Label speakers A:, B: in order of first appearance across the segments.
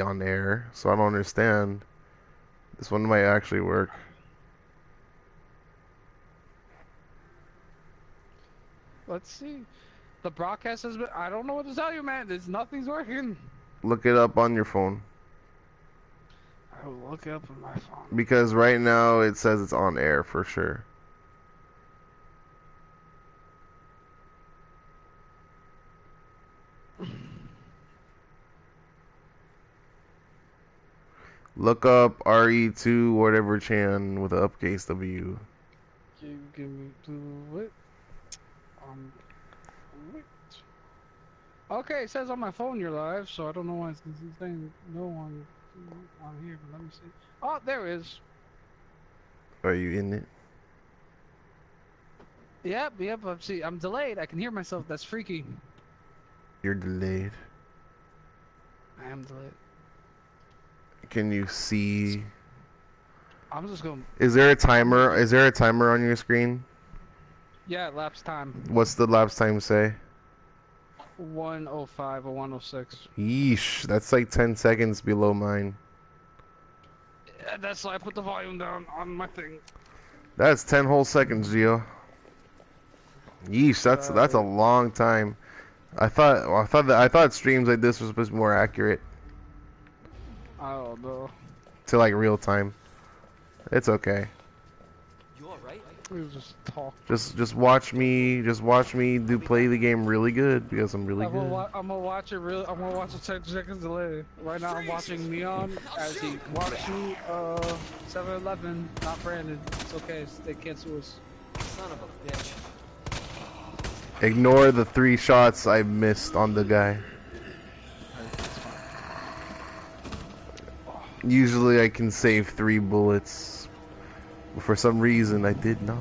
A: on air, so I don't understand. This one might actually work.
B: Let's see. The broadcast has been. I don't know what to tell you, man. Nothing's working.
A: Look it up on your phone.
B: I will look it up on my phone.
A: Because right now it says it's on air for sure. Look up Re2 Whateverchan with an upcase W.
B: Give me what? Um, wait. Okay, it says on my phone you're live, so I don't know why it's saying no on here. But let me see. Oh, there it is.
A: Are you in it?
B: Yep. See, I'm delayed. I can hear myself. That's freaky.
A: You're delayed.
B: I am delayed.
A: Can you see?
B: I'm just going.
A: Is there a timer? Is there a timer on your screen?
B: Yeah, lapse time.
A: What's the lapse time say?
B: 105 or 106.
A: Yeesh, that's like 10 seconds below mine.
B: Yeah, that's why I put the volume down on my thing.
A: That's 10 whole seconds, Gio. Yeesh, that's a long time. I thought streams like this were supposed to be more accurate
B: I don't know.
A: to like real time. It's okay.
C: You all right?
B: We just talk.
A: Just watch me do play the game really good because I'm really good.
B: I'm gonna watch it real. I'm gonna watch it 10 seconds delay. Right now I'm watching Neon as he walks through 7-Eleven. Not Brandon. It's okay. They can't sue us.
C: Son of a bitch.
A: Ignore the 3 shots I missed on the guy. Usually I can save 3 bullets. But for some reason I did not.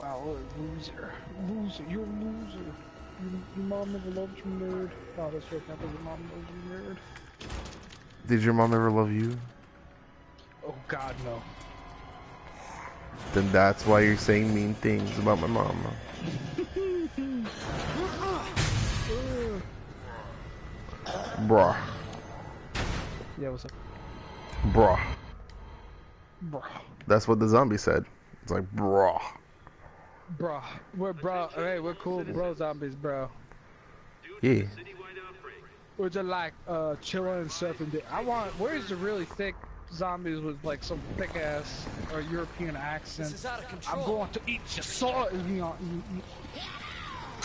B: Wow, loser. Loser. You're a loser. Your mom never loved you, nerd. Oh, that's your capital. Your mom loves you, nerd.
A: Did your mom ever love you?
B: Oh God, no.
A: Then that's why you're saying mean things about my mama. Bruh.
B: Yeah, what's up?
A: Bruh.
B: Bruh.
A: That's what the zombie said. It's like, bruh.
B: Bruh. We're bro. Hey, we're cool bro zombies, bro.
A: Yeah.
B: We're just like, chilling and surfing. Where's the really thick zombies with like some thick ass or European accent?
C: This is out of control.
B: I'm going to eat your soul.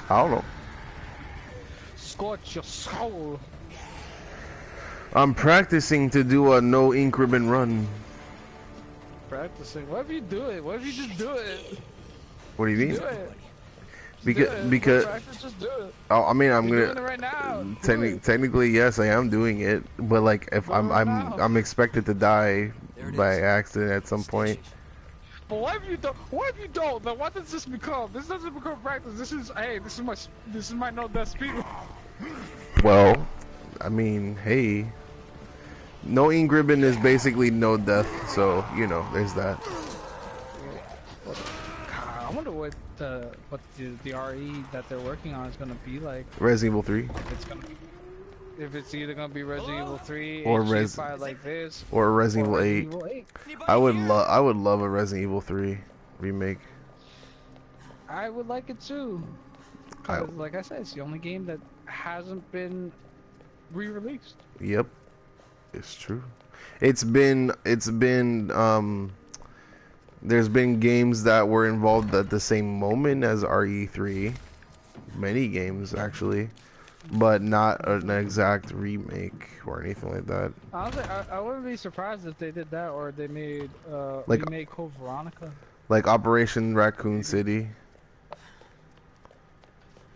A: I don't know.
B: Scorch your soul.
A: I'm practicing to do a no increment run.
B: Practicing. What if you do it? What if you just do it?
A: What do you mean?
B: Do it.
A: Because
B: Just do it.
A: oh, I mean, I'm
B: You're
A: gonna.
B: doing it right now.
A: Technically, yes, I am doing it. But like, if I'm expected to die by accident at some point.
B: But what if you don't? What if you don't? Then what does this become? This doesn't become practice. This is this is my no death speed.
A: Well, I mean, hey, no ingribbon is basically no death, so you know, there's that.
B: I wonder what the RE that they're working on is gonna be like.
A: Resident Evil 3.
B: If it's either gonna be Resident Evil 3
A: or
B: like this,
A: or Resident Evil 8. I would love a Resident Evil 3 remake.
B: I would like it too. Like I said, it's the only game that hasn't been re-released.
A: Yep, it's true. It's been there's been games that were involved at the same moment as RE3. Many games actually, but not an exact remake or anything like that.
B: Honestly, I wouldn't be surprised if they did that or they made
A: like
B: remake Code Veronica.
A: Like Operation Raccoon City.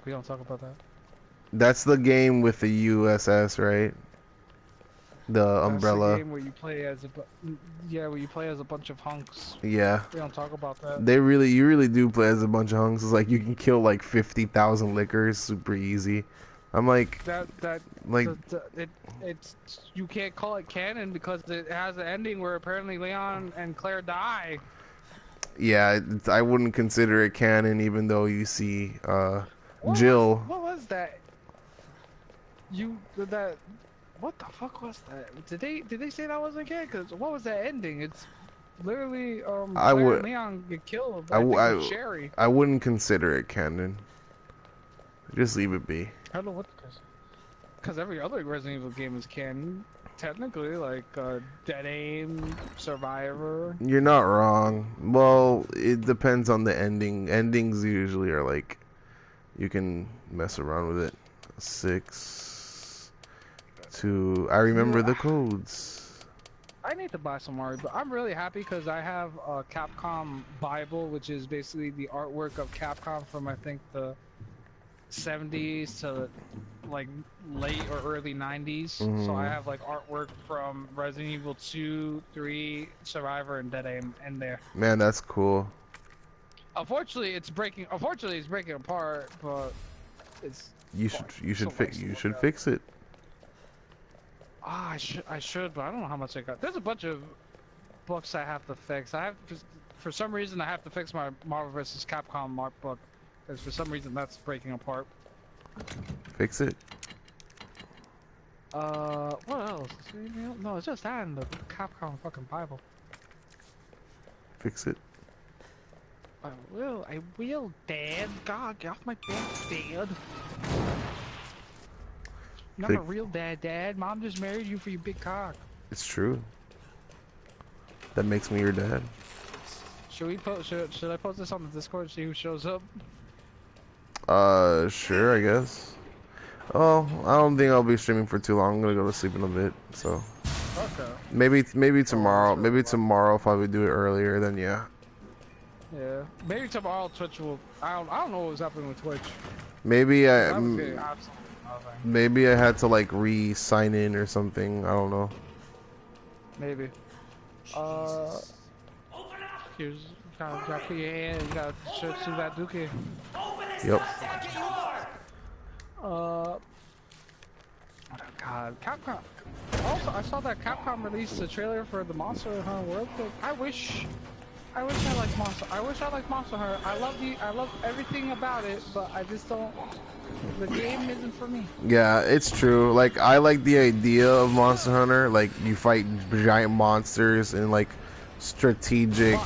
B: We don't talk about that.
A: That's the game with the USS, right? The umbrella.
B: That's the game where you play as where you play as a bunch of hunks.
A: Yeah.
B: We don't talk about that.
A: You really do play as a bunch of hunks. It's like you can kill like 50,000 lickers super easy. I'm like
B: it's you can't call it canon because it has an ending where apparently Leon and Claire die.
A: Yeah, I wouldn't consider it canon even though you see Jill.
B: What was that? What the fuck was that? Did they say that was a kid? Cause what was that ending? It's literally
A: I
B: Claire
A: would
B: and Leon get killed.
A: I,
B: I think
A: w-
B: with Sherry.
A: I wouldn't consider it canon. Just leave it be.
B: I don't know what. Cause every other Resident Evil game is canon. Technically, like Dead Aim, Survivor.
A: You're not wrong. Well, it depends on the ending. Endings usually are like you can mess around with it. 6 2. I remember the codes.
B: I need to buy some Mario, but I'm really happy because I have a Capcom Bible, which is basically the artwork of Capcom from I think the 70s to like late or early 90s. So I have like artwork from Resident Evil 2, 3, Survivor, and Dead Aim in there.
A: Man, that's cool.
B: Unfortunately, it's breaking. Unfortunately, it's breaking apart, but it's.
A: You should fix it.
B: Ah, I should, but I don't know how much I got. There's a bunch of books I have to fix. I have for some reason I have to fix my Marvel vs. Capcom art book, because for some reason that's breaking apart.
A: Fix it.
B: What else? No, it's just that and the Capcom fucking Bible.
A: Fix it.
B: I will, Dad. God, get off my back, Dad. You're not a real dad. Mom just married you for your big cock.
A: It's true. That makes me your dad.
B: Should we post? Should I post this on the Discord? See who shows up.
A: Sure, I guess. Oh, I don't think I'll be streaming for too long. I'm gonna go to sleep in a bit, so.
B: Okay.
A: Maybe tomorrow. Maybe tomorrow if I would do it earlier, then yeah.
B: Yeah. Maybe tomorrow Twitch will. I don't know what was happening with Twitch.
A: Maybe
B: I was getting absolutely nothing.
A: maybe I had to like re-sign in or something. I don't know.
B: Maybe. Here's gotta put your hand. You gotta search through that dookie.
A: Yep.
B: Oh God, Capcom. Also, I saw that Capcom released a trailer for the Monster Hunter World. I wish I liked Monster. I wish I liked Monster Hunter. I love everything about it, but I just don't. The game isn't for me.
A: Yeah, it's true. Like I like the idea of Monster Hunter. Like you fight giant monsters in like strategic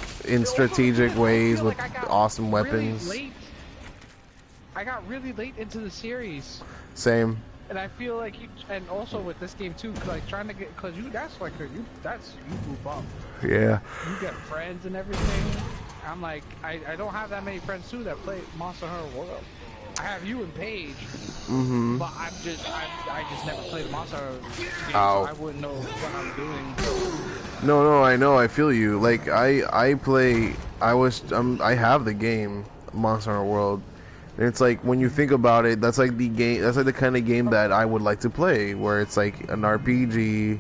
A: ways with awesome weapons.
B: I got really late into the series.
A: Same.
B: And I feel like and also with this game too, like trying to get, cause you move up.
A: Yeah.
B: You get friends and everything. I'm like, I don't have that many friends too that play Monster Hunter World. I have you and Paige, but I just never played Monster Hunter game, so I wouldn't know what I'm doing.
A: No, I know. I feel you. Like I have the game Monster Hunter World. And it's like when you think about it, that's like the game. That's like the kind of game that I would like to play, where it's like an RPG.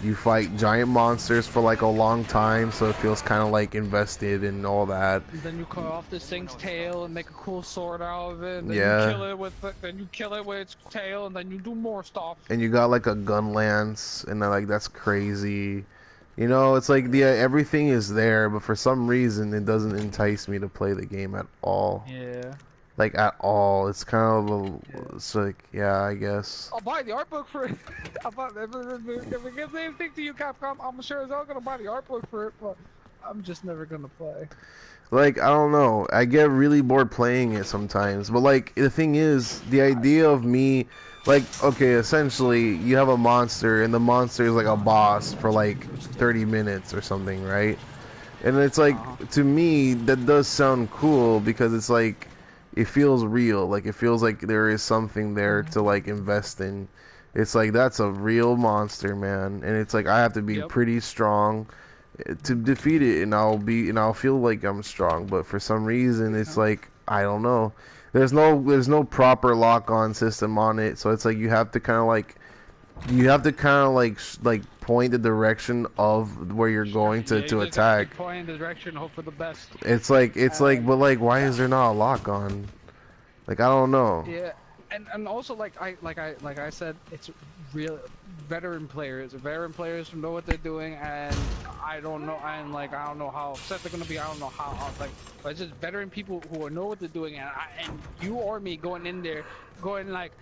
A: You fight giant monsters for like a long time, so it feels kind of like invested in all that.
B: And then you cut off this thing's tail and make a cool sword out of it. Then
A: Yeah.
B: you kill it with its tail, and then you do more stuff.
A: And you got like a gun lance, and like that's crazy. You know, it's like everything is there, but for some reason it doesn't entice me to play the game at all.
B: Yeah.
A: Like at all. It's kind of it's like, yeah, I guess.
B: I'll buy the art book for it. If it gives anything to you, Capcom, I'm sure as hell gonna buy the art book for it, but I'm just never gonna play.
A: Like, I don't know. I get really bored playing it sometimes. But like the thing is, the idea of me like, okay, essentially you have a monster and the monster is like a boss for like 30 minutes or something, right? And it's like, to me, that does sound cool because it's like, it feels real. Like, it feels like there is something there to like invest in. It's like, that's a real monster, man. And it's like, I have to be pretty strong to defeat it, and I'll feel like I'm strong. But for some reason, it's like, I don't know. There's no proper lock-on system on it, so it's like you have to kind of like point the direction of where you're going to attack.
B: Point the direction, hope for the best.
A: It's like, but like, why is there not a lock-on? Like, I don't know.
B: Yeah, and also like I said, it's real veteran players who know what they're doing, and I don't know how upset they're gonna be. I don't know how like, but it's just veteran people who know what they're doing, and you or me going in there, going like,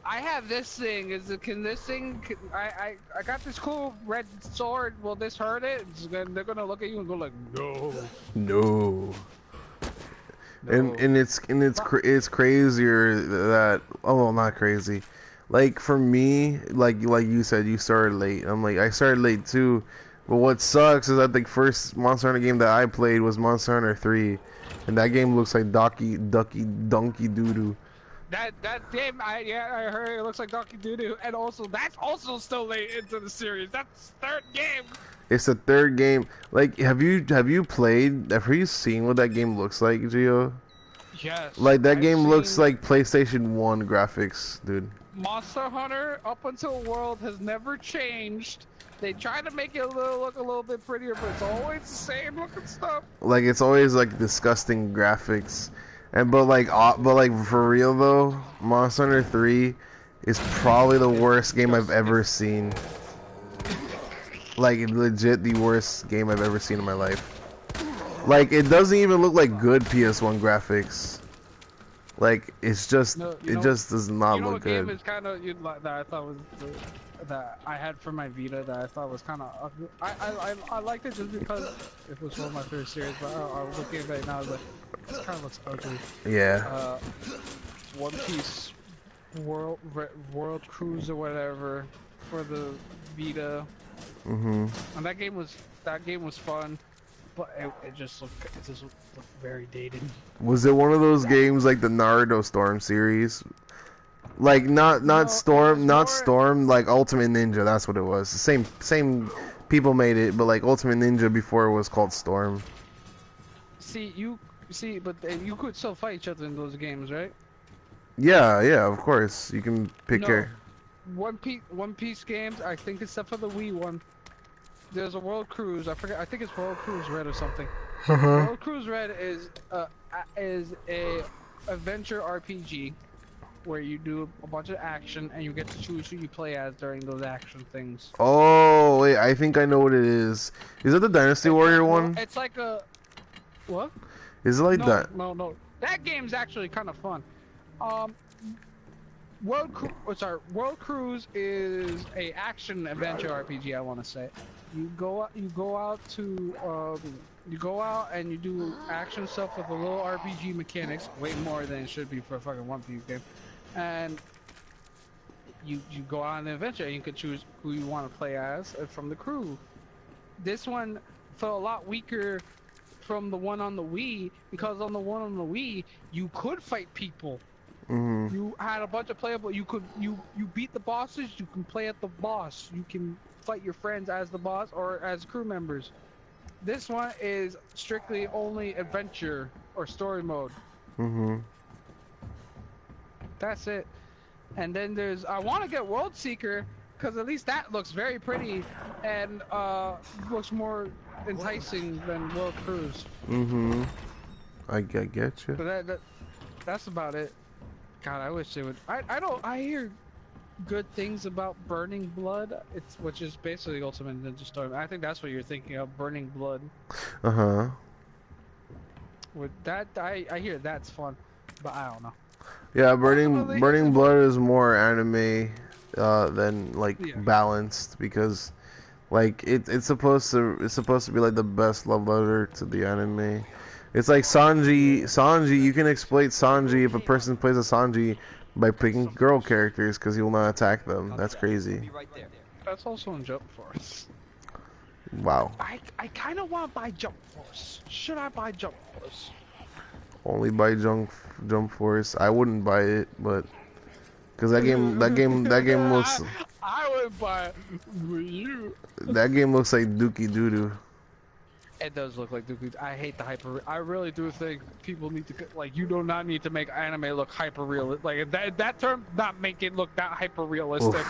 B: I have this thing. Can this thing? I got this cool red sword. Will this hurt it? They're gonna look at you and go like, no,
A: No.
B: no.
A: It's crazier that oh not crazy, like for me like you said you started late. I'm like I started late too, but what sucks is that the first Monster Hunter game that I played was Monster Hunter 3, and that game looks like Donkey Doodoo.
B: That game, I heard it looks like Donkey Doo, and also that's also still late into the series. That's third game.
A: It's the third game. Like have you played? Have you seen what that game looks like, Gio?
B: Yes.
A: Like that
B: I've
A: game looks
B: seen
A: like PlayStation 1 graphics, dude.
B: Monster Hunter up until World has never changed. They try to make it look a little bit prettier, but it's always the same looking stuff.
A: Like it's always like disgusting graphics, and but like for real though, Monster Hunter 3 is probably the worst game I've ever seen. Like legit the worst game I've ever seen in my life. Like it doesn't even look like good PS1 graphics. Like it's just it just does not look good.
B: You know what game is kind of that I thought was that I had for my Vita that I thought was kind of ugly. I liked it just because it was one of my favorite series. But I was looking at it right now, I was like, this kind of looks ugly.
A: Yeah.
B: One Piece World Cruise or whatever for the Vita.
A: Mhm.
B: And that game was fun, but it just looked very dated.
A: Was it one of those games like the Naruto Storm series? Like not Storm, like Ultimate Ninja. That's what it was. The same people made it, but like Ultimate Ninja before it was called Storm.
B: But you could still fight each other in those games, right?
A: Yeah, of course. You can pick
B: No.
A: your.
B: One Piece games, I think except for the Wii one. There's a World Cruise. I forget. I think it's World Cruise Red or something. World Cruise Red is a adventure RPG where you do a bunch of action and you get to choose who you play as during those action things.
A: Oh wait, I think I know what it is. Is it the Dynasty Warrior one?
B: It's like a what?
A: Is it like that?
B: No. That game's actually kind of fun. World Cruise is a action adventure RPG. I want to say. You go out and you do action stuff with a little RPG mechanics, way more than it should be for a fucking One Piece game. And you go on an adventure and you can choose who you want to play as from the crew. This one felt a lot weaker from the one on the Wii, because on the one on the Wii you could fight people.
A: Mm-hmm.
B: You had a bunch of playable. You beat the bosses. You can play at the boss. You can fight your friends as the boss or as crew members. This one is strictly only adventure or story mode.
A: Mm-hmm.
B: That's it. And then I want to get World Seeker because at least that looks very pretty and looks more enticing than World Cruise.
A: Mm-hmm. I get you.
B: But that's about it. God, I wish they would. I hear good things about Burning Blood. Which is basically Ultimate Ninja Storm. I think that's what you're thinking of, Burning Blood.
A: Uh-huh.
B: With that, I hear that's fun, but I don't know.
A: Yeah, Burning Blood is more anime than like balanced, because like it's supposed to be like the best love letter to the anime. It's like Sanji, you can exploit Sanji if a person plays a Sanji by picking girl characters because he will not attack them. That's crazy.
B: That's also in Jump Force.
A: Wow.
B: I kind of want to buy Jump Force. Should I buy Jump Force?
A: Only buy Jump Force. I wouldn't buy it, but because that game looks.
B: I would buy it with you.
A: That game looks like Dookie Doodoo.
B: It does look like Dookie. I hate the hyper. I really do think people need to like. You do not need to make anime look hyper realistic. Like that term, not make it look that hyper realistic.